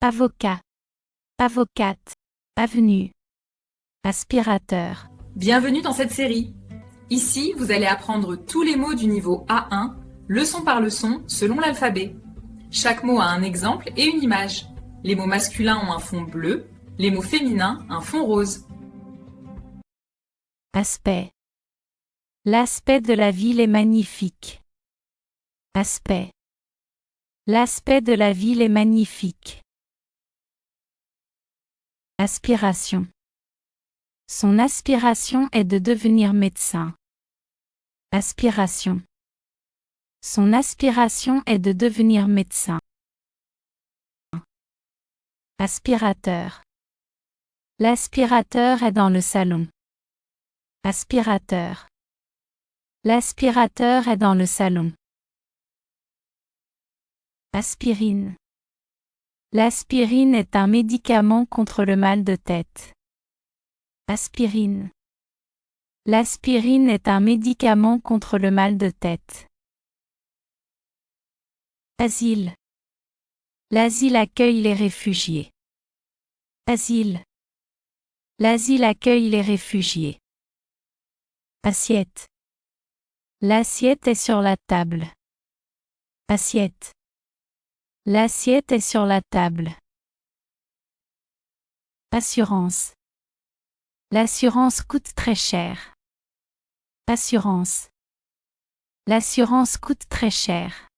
Avocat, avocate, avenue, aspirateur. Bienvenue dans cette série. Ici, vous allez apprendre tous les mots du niveau A1, leçon par leçon, selon l'alphabet. Chaque mot a un exemple et une image. Les mots masculins ont un fond bleu, les mots féminins un fond rose. Aspect. L'aspect de la ville est magnifique. Aspect. L'aspect de la ville est magnifique. Aspiration. Son aspiration est de devenir médecin. Aspiration. Son aspiration est de devenir médecin. Aspirateur. L'aspirateur est dans le salon. Aspirateur. L'aspirateur est dans le salon. Aspirine. L'aspirine est un médicament contre le mal de tête. Aspirine. L'aspirine est un médicament contre le mal de tête. Asile. L'asile accueille les réfugiés. Asile. L'asile accueille les réfugiés. Assiette. L'assiette est sur la table. Assiette. L'assiette est sur la table. Assurance. L'assurance coûte très cher. Assurance. L'assurance coûte très cher.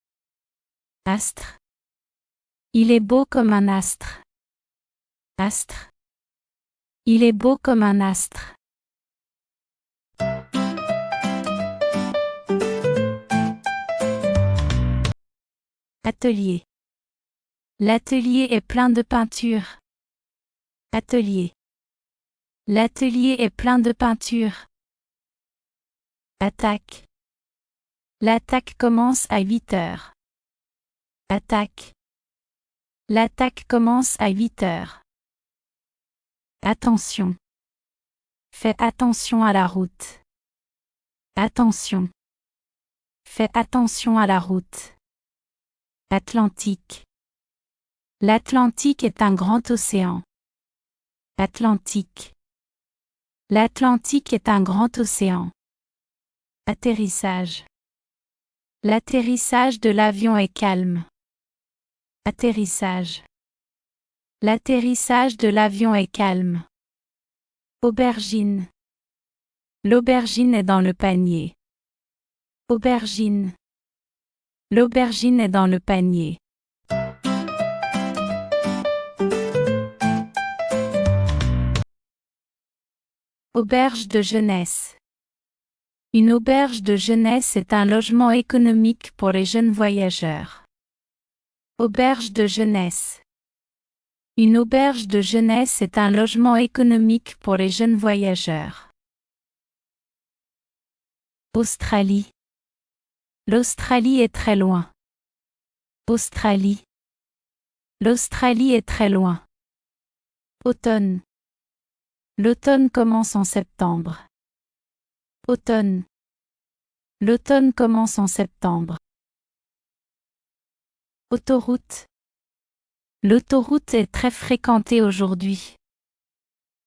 Astre. Il est beau comme un astre. Astre. Il est beau comme un astre. Atelier. L'atelier est plein de peinture. Atelier. L'atelier est plein de peinture. Attaque. L'attaque commence à 8 heures. Attaque. L'attaque commence à 8 heures. Attention. Fais attention à la route. Attention. Fais attention à la route. Atlantique. L'Atlantique est un grand océan. Atlantique. L'Atlantique est un grand océan. Atterrissage. L'atterrissage de l'avion est calme. Atterrissage. L'atterrissage de l'avion est calme. Aubergine. L'aubergine est dans le panier. Aubergine. L'aubergine est dans le panier. Auberge de jeunesse. Une auberge de jeunesse est un logement économique pour les jeunes voyageurs. Auberge de jeunesse. Une auberge de jeunesse est un logement économique pour les jeunes voyageurs. Australie. L'Australie est très loin. Australie. L'Australie est très loin. Automne. L'automne commence en septembre. Automne. L'automne commence en septembre. Autoroute. L'autoroute est très fréquentée aujourd'hui.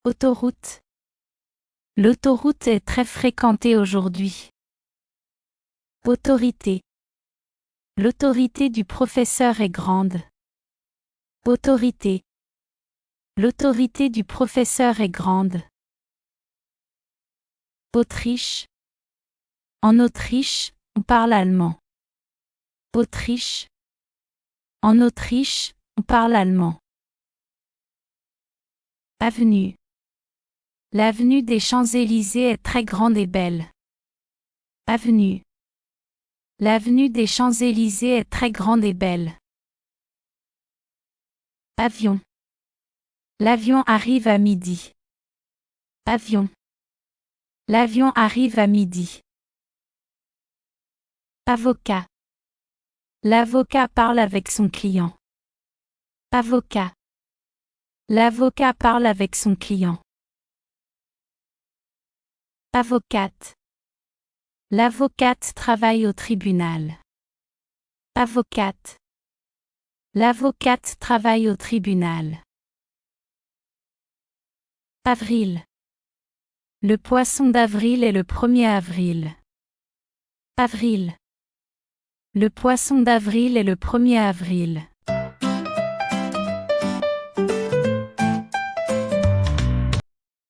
Autoroute. L'autoroute est très fréquentée aujourd'hui. Autorité. L'autorité du professeur est grande. Autorité. L'autorité du professeur est grande. Autriche. En Autriche, on parle allemand. Autriche. En Autriche, on parle allemand. Avenue. L'avenue des Champs-Élysées est très grande et belle. Avenue. L'avenue des Champs-Élysées est très grande et belle. Avion. L'avion arrive à midi. Avion. L'avion arrive à midi. Avocat. L'avocat parle avec son client. Avocat. L'avocat parle avec son client. Avocate. L'avocate travaille au tribunal. Avocate. L'avocate travaille au tribunal. Avril. Le poisson d'avril est le 1er avril. Avril. Le poisson d'avril est le 1er avril.